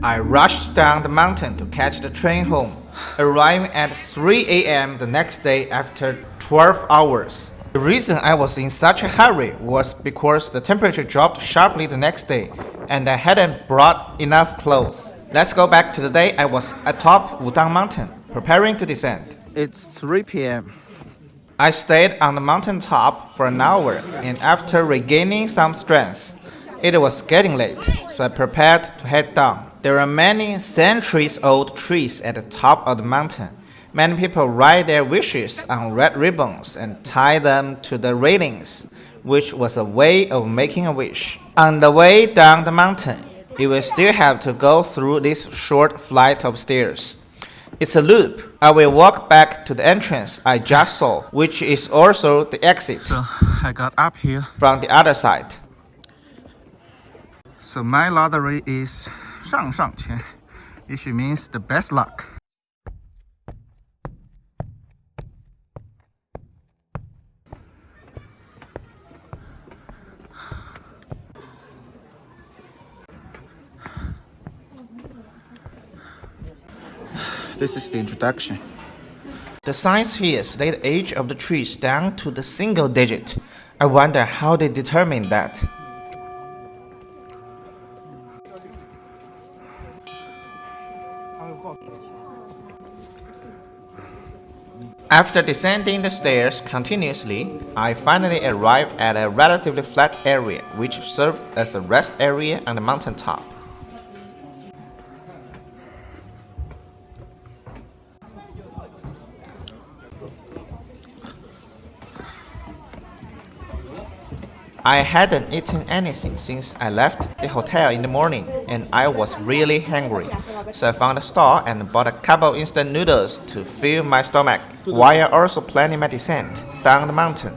I rushed down the mountain to catch the train home, arriving at 3 a.m. the next day after 12 hours. The reason I was in such a hurry was because the temperature dropped sharply the next day, and I hadn't brought enough clothes. Let's go back to the day I was atop Wudang mountain, preparing to descend. It's 3 p.m. I stayed on the mountain top for an hour, and after regaining some strength, it was getting late, so I prepared to head down. There are many centuries-old trees at the top of the mountain. Many people write their wishes on red ribbons and tie them to the railings, which was a way of making a wish. On the way down the mountain, you will still have to go through this short flight of stairs. It's a loop. I will walk back to the entrance I just saw, which is also the exit. So I got up here from the other side. So my lottery is 上上签, which means the best luck. This is the introduction. The signs here say the age of the trees down to the single digit. I wonder how they determine that. After descending the stairs continuously, I finally arrived at a relatively flat area which served as a rest area on the mountain top. I hadn't eaten anything since I left the hotel in the morning, and I was really hungry, so I found a stall and bought a couple instant noodles to fill my stomach, while also planning my descent down the mountain.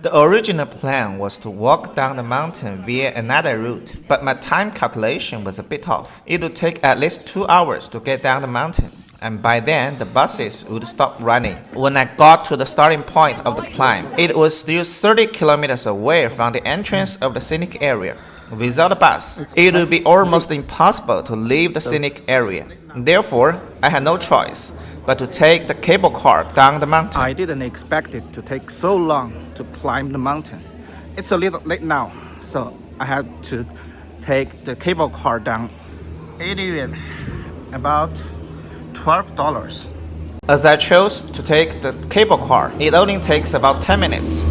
The original plan was to walk down the mountain via another route, but my time calculation was a bit off. It would take at least 2 hours to get down the mountain, and by then the buses would stop running. When I got to the starting point of the climb, it was still 30 kilometers away from the entrance of the scenic area. Without a bus, it would be almost impossible to leave the scenic area. Therefore, I had no choice but to take the cable car down the mountain. I didn't expect it to take so long to climb the mountain. It's a little late now, so I had to take the cable car down. 80 yuan, about $12. As I chose to take the cable car, it only takes about 10 minutes.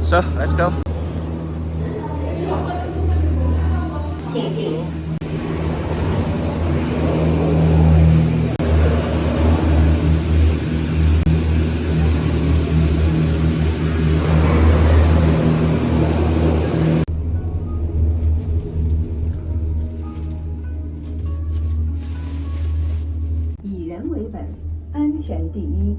So, let's go. .1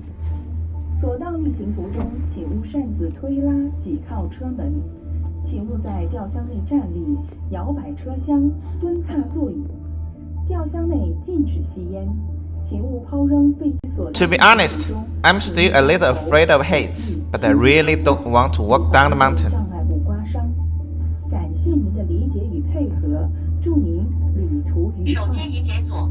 所到运行途中，请勿擅自推拉挤靠车门，请勿在吊箱内站立、摇摆车厢、蹲踏座椅。吊箱内禁止吸烟，请勿抛扔废弃所。To be honest, I'm still a little afraid of heights, but I really don't want to walk down the mountain. 障碍物刮伤，感谢您的理解与配合，祝您旅途愉快。手机已解锁。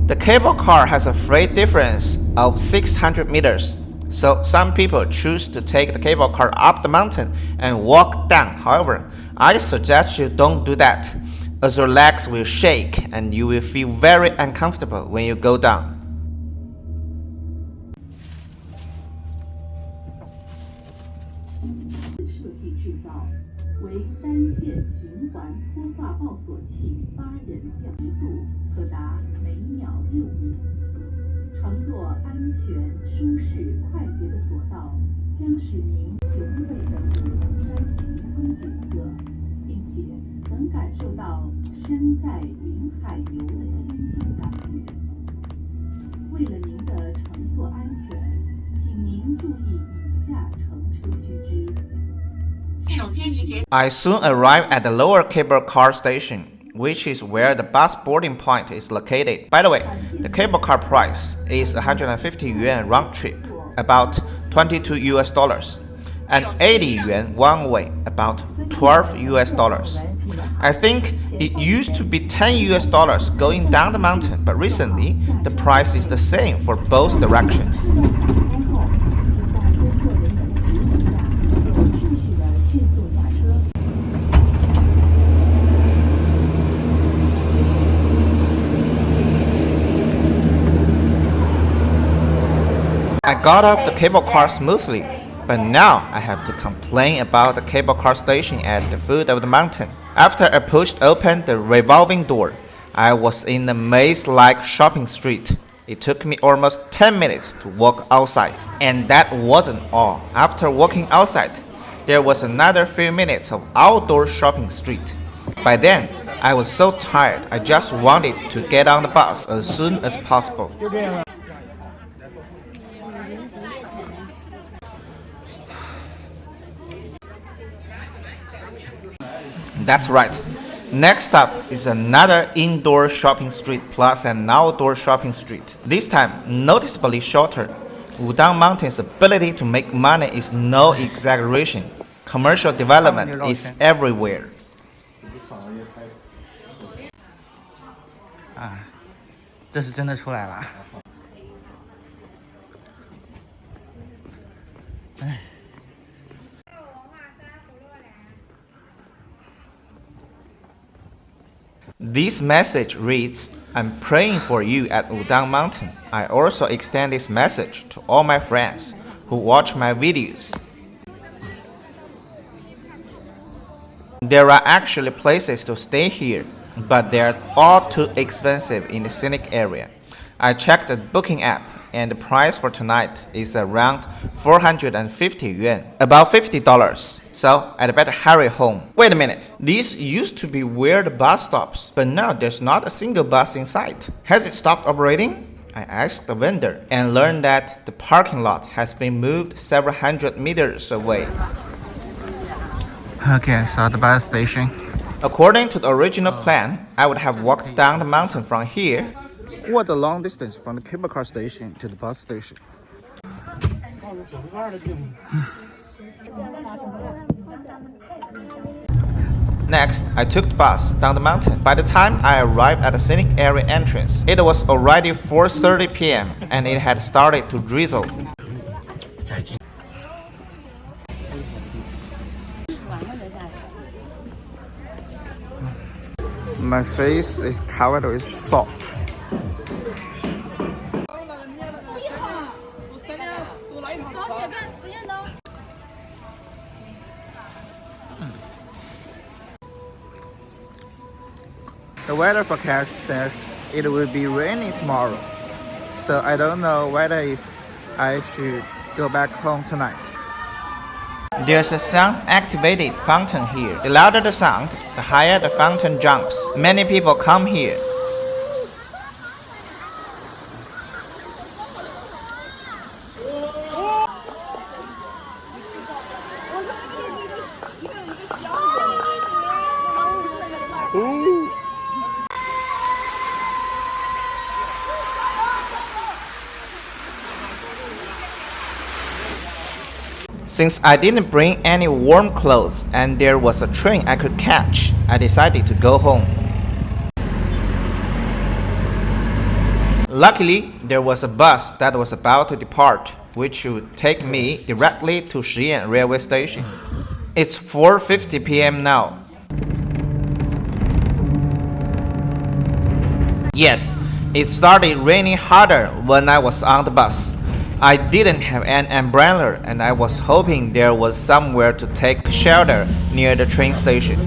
The cable car has a freight difference of 600 meters. So some people choose to take the cable car up the mountain and walk down. However, I suggest you don't do that, as your legs will shake and you will feel very uncomfortable when you go down. 设计制造为单线循环脱发抱锁器8人吊时速可达每秒6米。乘坐安全、舒适、快捷的索道，将使您雄伟的山情风景色，并且能感受到身在云海游的仙境感觉。为了您的乘坐安全，请您注意以下乘车须知： I soon arrived at the lower cable car station, which is where the bus boarding point is located. By the way, the cable car price is 150 yuan round trip, about 22 US dollars, and 80 yuan one way, about 12 US dollars. I think it used to be 10 US dollars going down the mountain, but recently the price is the same for both directions. I got off the cable car smoothly, but now I have to complain about the cable car station at the foot of the mountain. After I pushed open the revolving door, I was in a maze-like shopping street. It took me almost 10 minutes to walk outside. And that wasn't all. After walking outside, there was another few minutes of outdoor shopping street. By then, I was so tired, I just wanted to get on the bus as soon as possible. That's right. Next up is another indoor shopping street plus an outdoor shopping street. This time, noticeably shorter. Wudang Mountain's ability to make money is no exaggeration. Commercial development is everywhere. 这是真的出来了。This message reads, I'm praying for you at Wudang Mountain. I also extend this message to all my friends who watch my videos. There are actually places to stay here, but they are all too expensive in the scenic area. I checked the booking app and the price for tonight is around 450 yuan, about $50. So I'd better hurry home. Wait a minute, this used to be where the bus stops, but now there's not a single bus in sight. Has it stopped operating? I asked the vendor and learned that the parking lot has been moved several hundred meters away. Okay, so at the bus station. According to the original plan, I would have walked down the mountain from here. What a long distance from the cable car station to the bus station. Next, I took the bus down the mountain. By the time I arrived at the scenic area entrance, it was already 4:30 p.m. and it had started to drizzle. My face is covered with salt. The weather forecast says it will be raining tomorrow, so I don't know whether I should go back home tonight. There's a sound-activated fountain here. The louder the sound, the higher the fountain jumps. Many people come here. Since I didn't bring any warm clothes and there was a train I could catch, I decided to go home. Luckily, there was a bus that was about to depart, which would take me directly to Shiyan railway station. It's 4:50 p.m. now. Yes, it started raining harder when I was on the bus. I didn't have an umbrella and I was hoping there was somewhere to take shelter near the train station.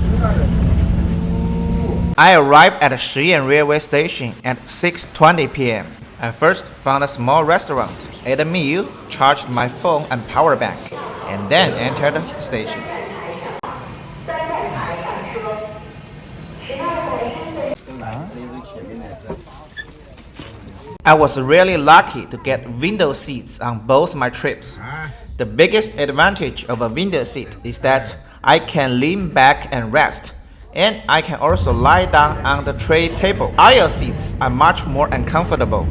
I arrived at the Shiyan railway station at 6:20 p.m. I first found a small restaurant, ate a meal, charged my phone and power bank, and then entered the station. I was really lucky to get window seats on both my trips. The biggest advantage of a window seat is that I can lean back and rest, and I can also lie down on the tray table. Aisle seats are much more uncomfortable.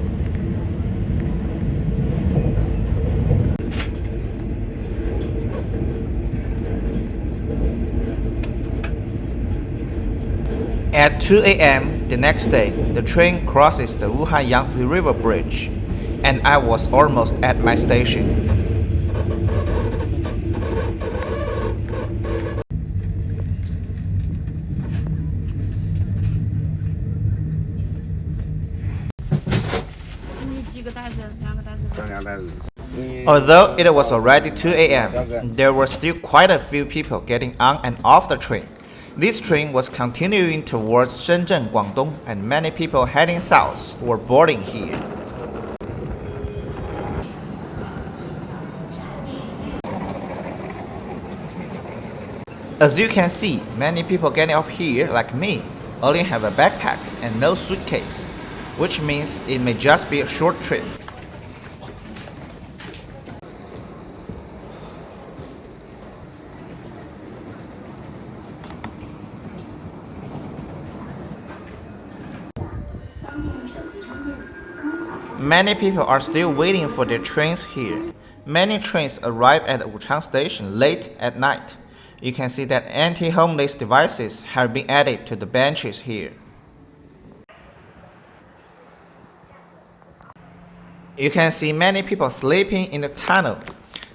At 2 a.m. the next day, the train crosses the Wuhan Yangtze River Bridge, and I was almost at my station. Although it was already 2 a.m., there were still quite a few people getting on and off the train. This train was continuing towards Shenzhen, Guangdong, and many people heading south were boarding here. As you can see, many people getting off here, like me, only have a backpack and no suitcase, which means it may just be a short trip. Many people are still waiting for their trains here. Many trains arrive at Wuchang Station late at night. You can see that anti-homeless devices have been added to the benches here. You can see many people sleeping in the tunnel.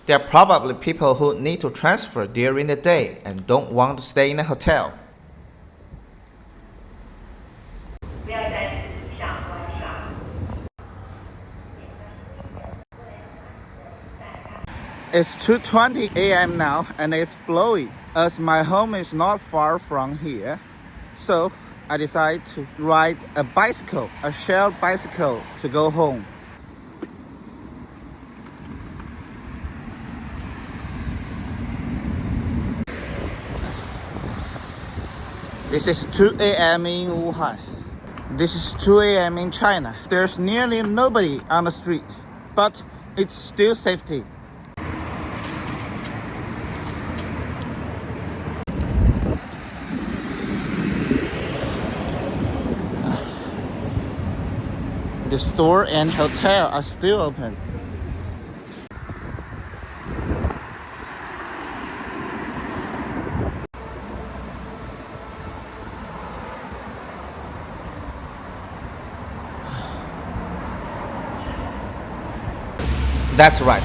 They are probably people who need to transfer during the day and don't want to stay in a hotel. It's 2:20 a.m. now and it's blowing. As my home is not far from here, so I decided to ride a bicycle, a shared bicycle, to go home. This is 2 a.m. in Wuhan. This is 2 a.m. in China. There's nearly nobody on the street, but it's still safety. The store and hotel are still open. That's right.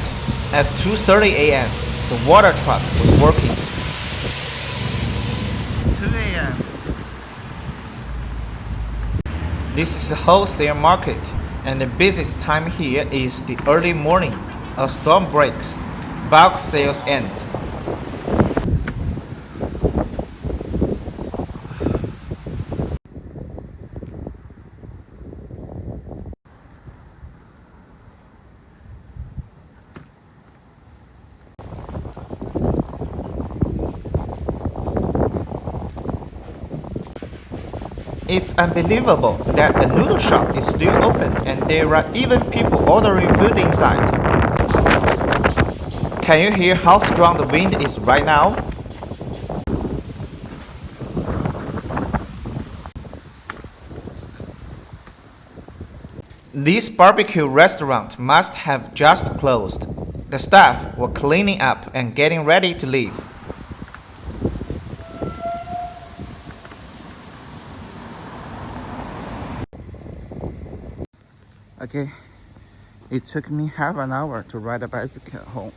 At 2:30 a.m., the water truck was working. 2 a.m. This is a wholesale market, and the busiest time here is the early morning. A storm breaks, bulk sales end. It's unbelievable that the noodle shop is still open and there are even people ordering food inside. Can you hear how strong the wind is right now? This barbecue restaurant must have just closed. The staff were cleaning up and getting ready to leave. Okay, it took me half an hour to ride a bicycle home.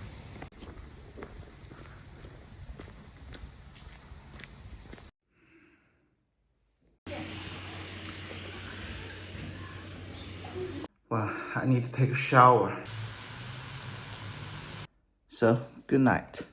Well, I need to take a shower. So, good night.